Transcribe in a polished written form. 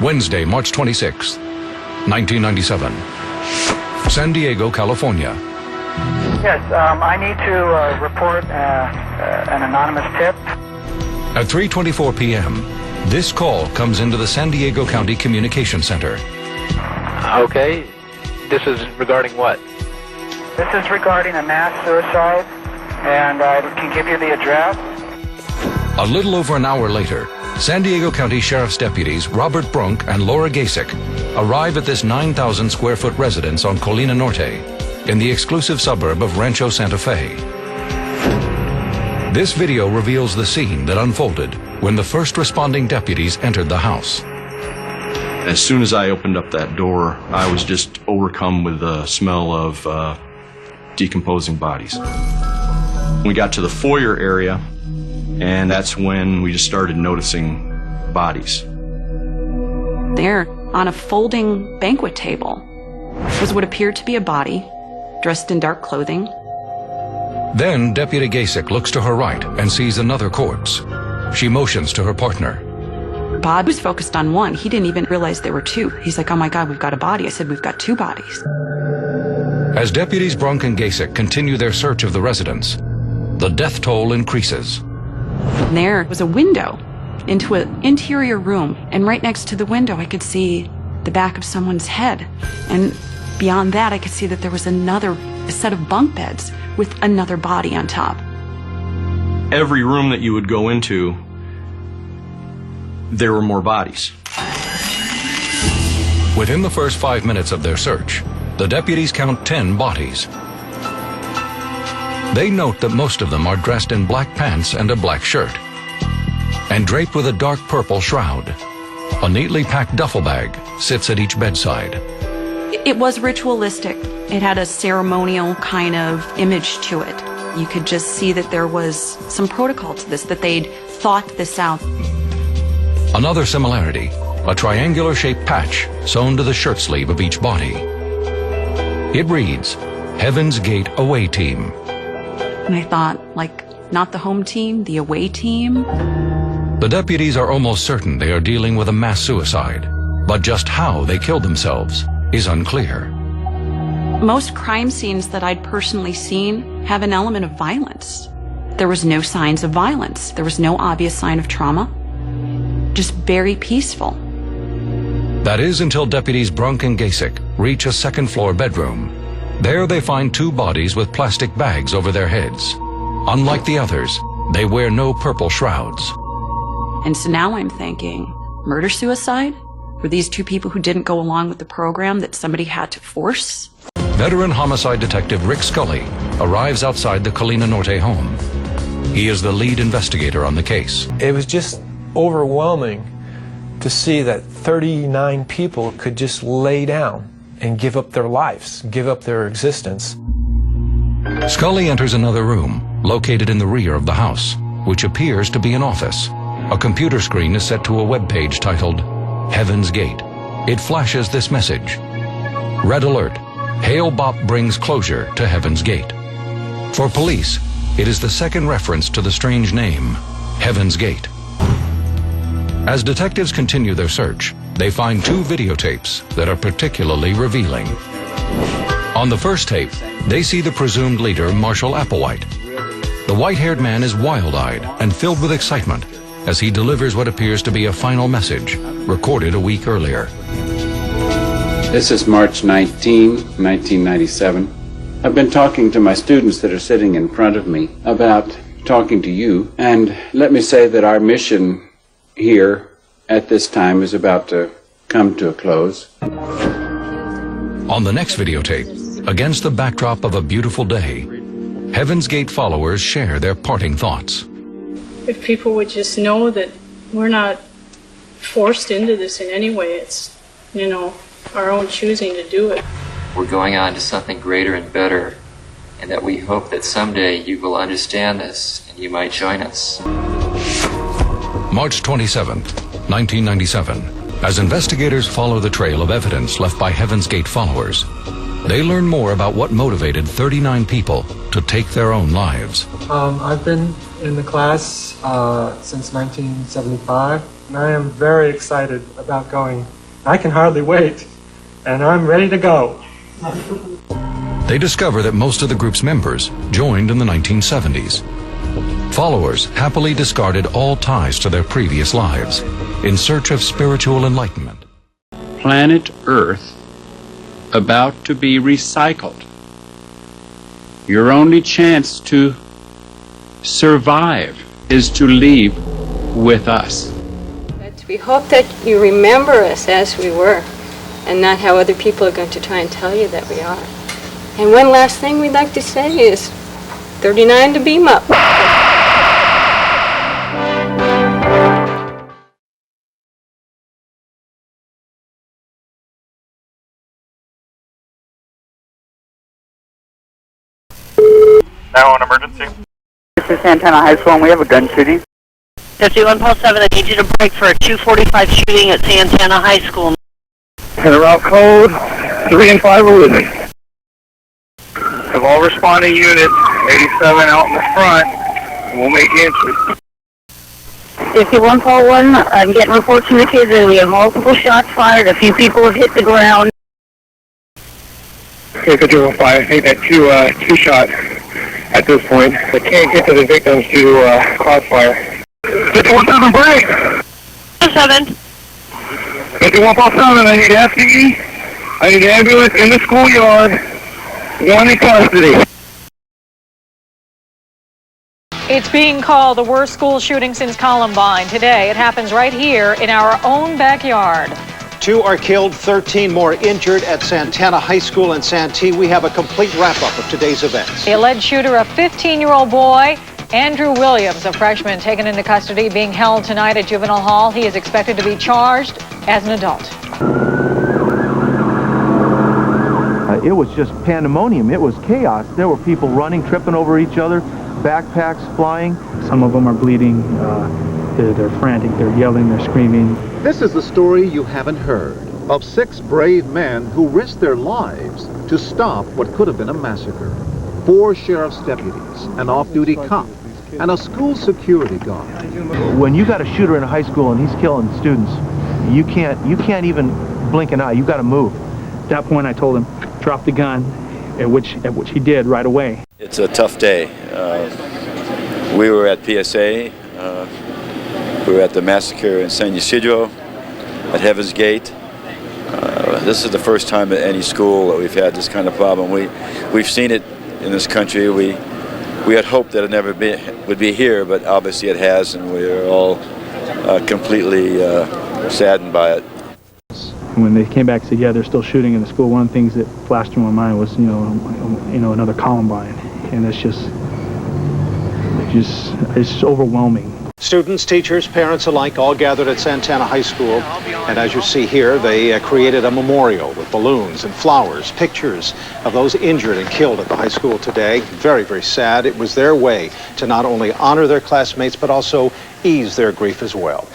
Wednesday, March 26, 1997. San Diego, California. Yes, I need to report an anonymous tip. At 3:24 p.m., this call comes into the San Diego County Communication Center. Okay. This is regarding what? This is regarding a mass suicide, and I can give you the address. A little over an hour later, San Diego County Sheriff's deputies Robert Brunk and Laura Gasick arrive at this 9,000 square foot residence on Colina Norte in the exclusive suburb of Rancho Santa Fe. This video reveals the scene that unfolded when the first responding deputies entered the house. As soon as I opened up that door, I was just overcome with the smell of decomposing bodies. We got to the foyer area, and that's when we just started noticing bodies. There, on a folding banquet table, was what appeared to be a body, dressed in dark clothing. Then Deputy Gasick looks to her right and sees another corpse. She motions to her partner. Bob was focused on one. He didn't even realize there were two. He's like, oh my God, we've got a body. I said, we've got two bodies. As deputies Brunk and Gasick continue their search of the residence, the death toll increases. And there was a window into an interior room, and right next to the window I could see the back of someone's head. And beyond that I could see that there was another set of bunk beds with another body on top. Every room that you would go into, there were more bodies. Within the first 5 minutes of their search, the deputies count 10 bodies. They note that most of them are dressed in black pants and a black shirt, and draped with a dark purple shroud. A neatly packed duffel bag sits at each bedside. It was ritualistic. It had a ceremonial kind of image to it. You could just see that there was some protocol to this, that they'd thought this out. Another similarity, a triangular-shaped patch sewn to the shirt sleeve of each body. It reads, Heaven's Gate Away Team. And I thought, like, not the home team, the away team. The deputies are almost certain they are dealing with a mass suicide, but just how they killed themselves is unclear. Most crime scenes that I'd personally seen have an element of violence. There was no signs of violence. There was no obvious sign of trauma. Just very peaceful. That is until deputies Brunk and Gasick reach a second-floor bedroom. There they find two bodies with plastic bags over their heads. Unlike the others, they wear no purple shrouds. And so now I'm thinking, murder-suicide? Were these two people who didn't go along with the program that somebody had to force? Veteran homicide detective Rick Scully arrives outside the Colina Norte home. He is the lead investigator on the case. It was just overwhelming to see that 39 people could just lay down and give up their lives, give up their existence. Scully enters another room, located in the rear of the house, which appears to be an office. A computer screen is set to a web page titled Heaven's Gate. It flashes this message. Red alert. Hale Bop brings closure to Heaven's Gate. For police, it is the second reference to the strange name, Heaven's Gate. As detectives continue their search, they find two videotapes that are particularly revealing. On the first tape, they see the presumed leader, Marshall Applewhite. The white-haired man is wild-eyed and filled with excitement as he delivers what appears to be a final message, recorded a week earlier. This is March 19, 1997. I've been talking to my students that are sitting in front of me about talking to you, and let me say that our mission here at this time is about to come to a close. On the next videotape, against the backdrop of a beautiful day, Heaven's Gate followers share their parting thoughts. If people would just know that we're not forced into this in any way, it's, our own choosing to do it. We're going on to something greater and better, and that we hope that someday you will understand this and you might join us. March 27, 1997. As investigators follow the trail of evidence left by Heaven's Gate followers, They learn more about what motivated 39 people to take their own lives. I've been in the class since 1975, and I am very excited about going. I can hardly wait, and I'm ready to go. They discover that most of the group's members joined in the 1970s. Followers happily discarded all ties to their previous lives in search of spiritual enlightenment. Planet Earth about to be recycled. Your only chance to survive is to leave with us. We hope that you remember us as we were, and not how other people are going to try and tell you that we are. And one last thing we'd like to say is 39 to beam up. Now on emergency. This is Santana High School, and we have a gun shooting. 51 Pulse 7, I need you to break for a 245 shooting at Santana High School. And route code 3 and 5 are with me. Have all responding units, 87 out in the front, and we'll make entry. 51 Pulse 1, I'm getting reports from the kids that we have multiple shots fired. A few people have hit the ground. Okay, 51 5, I think that two shot at this point. They can't get to the victims due to crossfire. 51 7 break! 7. 51 7, I need FTE. I need ambulance in the schoolyard. One in custody. It's being called the worst school shooting since Columbine. Today, it happens right here in our own backyard. 2 are killed, 13 more injured at Santana High School in Santee. We have a complete wrap-up of today's events. The alleged shooter, a 15-year-old boy, Andrew Williams, a freshman taken into custody, being held tonight at Juvenile Hall. He is expected to be charged as an adult. It was just pandemonium. It was chaos. There were people running, tripping over each other, backpacks flying. Some of them are bleeding. They're frantic. They're yelling. They're screaming. This is the story you haven't heard of 6 brave men who risked their lives to stop what could have been a massacre. 4 sheriff's deputies, an off-duty cop, and a school security guard. When you got a shooter in a high school and he's killing students, you can't even blink an eye. You got to move. At that point, I told him, drop the gun, at which he did right away. It's a tough day. We were at PSA. We were at the massacre in San Ysidro, at Heaven's Gate. This is the first time at any school that we've had this kind of problem. We've seen it in this country. We had hoped that it never would be here, but obviously it has, and we're all completely saddened by it. When they came back and said, yeah, they're still shooting in the school, one of the things that flashed through my mind was, another Columbine, and it's overwhelming. Students, teachers, parents alike all gathered at Santana High School, and as you see here, they created a memorial with balloons and flowers, pictures of those injured and killed at the high school today. Very, very sad. It was their way to not only honor their classmates, but also ease their grief as well.